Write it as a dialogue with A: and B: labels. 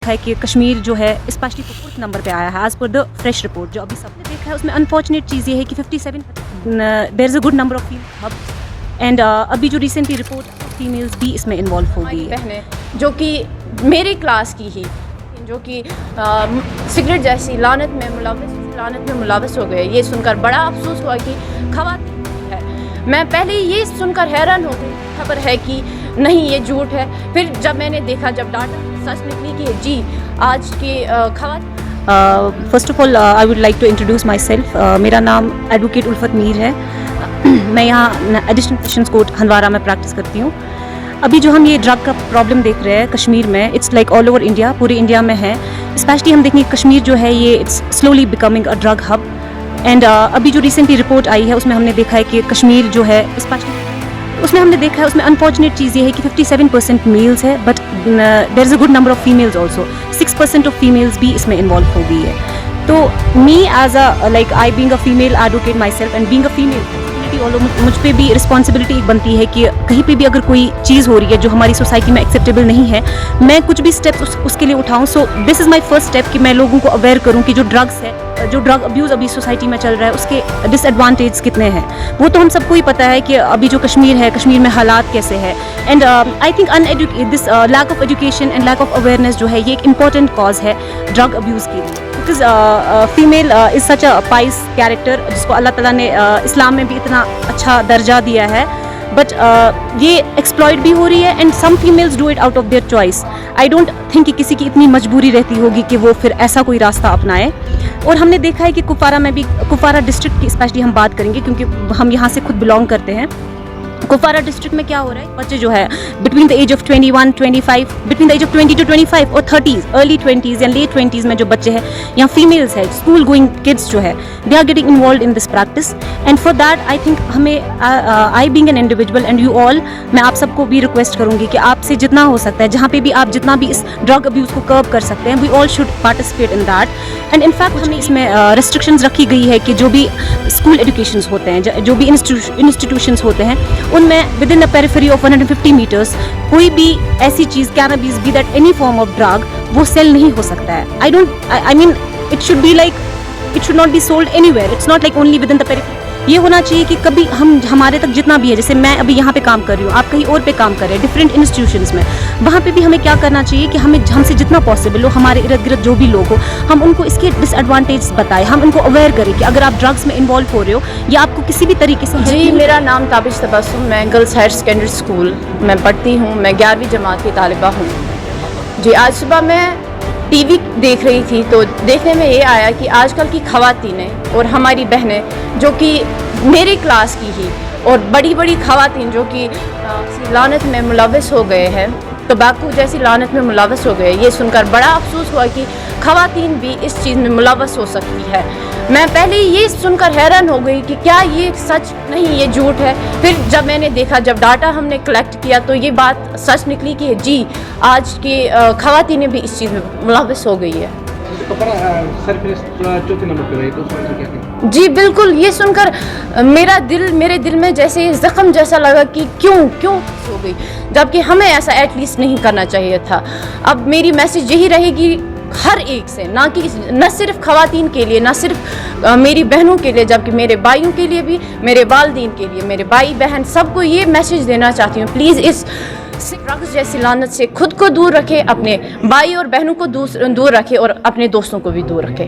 A: ہے کہ کشمیر جو ہے اسپیشلی 4th نمبر پہ آیا ہے as per the fresh report جو ابھی سب نے دیکھا ہے. اس میں انفارچونیٹ چیز یہ ہے کہ 57 there is a good number of female hub and ابھی جو ریسنٹلی رپورٹ فیمیلز بھی اس میں انوالو ہو گئی ہے
B: بہنیں جو کہ میری کلاس کی ہی جو کہ سگریٹ جیسی لعنت میں ملوث ہو گئے. یہ سن کر بڑا افسوس ہوا کہ خواتین ہے. میں پہلے یہ سن کر حیران ہو گئی خبر ہے کہ نہیں یہ جھوٹ ہے. پھر جب میں نے دیکھا جب ڈاٹا سچ نکلی کہ جی آج کی خواتین
A: first of all I would like to introduce myself. میرا نام ایڈوکیٹ الفت میر ہے. میں یہاں ایڈیشنل سیشنز کورٹ ہندوارہ میں پریکٹس کرتی ہوں. ابھی جو ہم یہ ڈرگ کا پرابلم دیکھ رہے ہیں کشمیر میں it's like all over India, پورے انڈیا میں ہے. اسپیشلی ہم دیکھیں کشمیر جو ہے یہ it's slowly becoming a drug hub and ابھی جو ریسنٹلی رپورٹ آئی ہے اس میں ہم نے دیکھا ہے کہ کشمیر جو ہے اسپیشلی اس میں ہم نے دیکھا ہے اس میں انفارچونیٹ چیز یہ ہے کہ 57% میلز ہے but there is a good number of females also. 6% of females بھی اس میں انوالو ہو گئی ہے. تو me as a like I being a female advocate my self and being a female مجھ پہ بھی رسپانسبلٹی ایک بنتی ہے کہ کہیں پہ بھی اگر کوئی چیز ہو رہی ہے جو ہماری سوسائٹی میں ایکسیپٹیبل نہیں ہے میں کچھ بھی اسٹیپس اس کے لیے اٹھاؤں. سو دس از مائی فرسٹ اسٹیپ کہ میں لوگوں کو اویئر کروں کہ جو ڈرگس ہے جو ڈرگ ابیوز ابھی سوسائٹی میں چل رہا ہے اس کے ڈس ایڈوانٹیج کتنے ہیں. وہ تو ہم سب کو ہی پتہ ہے کہ ابھی جو کشمیر ہے کشمیر میں حالات کیسے ہے and I think this lack of education and lack of awareness جو ہے یہ ایک امپورٹنٹ کاز ہے ڈرگ ابیوز کے لیے. Because female is such a pious character جس کو اللہ تعالیٰ نے اسلام میں بھی اتنا اچھا درجہ دیا ہے بٹ یہ ایکسپلائٹ بھی ہو رہی ہے and some families do it out of their choice. I don't think کہ کسی کی اتنی مجبوری رہتی ہوگی کہ وہ پھر ایسا کوئی راستہ اپنائے. اور ہم نے دیکھا ہے کہ کپوارہ میں بھی کپوارہ ڈسٹرکٹ کی اسپیشلی ہم بات کریں گے کیونکہ ہم یہاں سے خود بلانگ کرتے ہیں. کپوارہ ڈسٹرکٹ میں کیا ہو رہا ہے بچے جو ہے between the age of 21-25 between the age of 20 to 25 اور 30s ارلی 20s یا لیٹ 20s میں جو بچے ہیں یا فیمیلز ہے اسکول گوئنگ کڈس جو ہے they are getting involved in this practice and for that I think ہمیں I being an individual and you all میں آپ سب کو بھی ریکویسٹ کروں گی کہ آپ سے جتنا ہو سکتا ہے جہاں پہ بھی آپ جتنا بھی اس ڈرگ ابیوز کو کرب کر سکتے ہیں we all should participate in that. And in fact ہمیں اس میں ریسٹرکشنز رکھی گئی ہے کہ جو بھی اسکول ایجوکیشنز ہوتے ہیں جو بھی انسٹیٹیوشنز ہوتے ہیں ان میں with in periphery of 150 mattress کوئی بھی ایسی چیز cannabis be that any form of drug وہ سیل نہیں ہو سکتا ہے. آئی mean it should be like it should not be sold any where. It's not like only with in the periphery. یہ ہونا چاہیے کہ کبھی ہمارے تک جتنا بھی ہے جیسے میں ابھی یہاں پہ کام کر رہی ہوں آپ کہیں اور پہ کام کر رہے ہیں ڈفرینٹ انسٹیٹیوشنس میں وہاں پہ بھی ہمیں کیا کرنا چاہیے کہ ہم سے جتنا پاسبل ہو ہمارے ارد گرد جو بھی لوگ ہو ہم ان کو اس کے ڈس ایڈوانٹیج بتائیں ہم ان کو اویئر کریں کہ اگر آپ ڈرگس میں انوالو ہو رہے ہو یا آپ کو کسی بھی طریقے سے.
B: جی میرا نام تابش تبسم میں گرلس ہائر سیکنڈری اسکول میں پڑھتی ہوں. میں 11ویں جماعت کی طالبہ ہوں. جی آج صبح میں ٹی وی دیکھ رہی تھی تو دیکھنے میں یہ آیا کہ آج کل کی خواتینیں اور ہماری بہنیں جو کہ میری کلاس کی ہی اور بڑی بڑی خواتین جو کہ لعنت میں ملوث ہو گئے ہیں ٹباکو جیسی لعنت میں ملوث ہو گئے. یہ سن کر بڑا افسوس ہوا کہ خواتین بھی اس چیز میں ملوث ہو سکتی ہے. میں پہلے یہ سن کر حیران ہو گئی کہ کیا یہ سچ نہیں یہ جھوٹ ہے. پھر جب میں نے دیکھا جب ڈاٹا ہم نے کلیکٹ کیا تو یہ بات سچ نکلی کہ جی آج کی خواتینیں بھی اس چیز میں ملوث ہو گئی ہے. جی بالکل. یہ سن کر میرے دل میں جیسے زخم جیسا لگا کہ کیوں ہو گئی جبکہ ہمیں ایسا ایٹ لیسٹ نہیں کرنا چاہیے تھا. اب میری میسج یہی رہے گی ہر ایک سے نہ صرف خواتین کے لیے نہ صرف میری بہنوں کے لیے جبکہ میرے بھائیوں کے لیے بھی میرے والدین کے لیے میرے بھائی بہن سب کو یہ میسج دینا چاہتی ہوں پلیز اس ڈرگس جیسی لعنت سے خود کو دور رکھے اپنے بھائی اور بہنوں کو دور رکھے اور اپنے دوستوں کو بھی دور رکھے.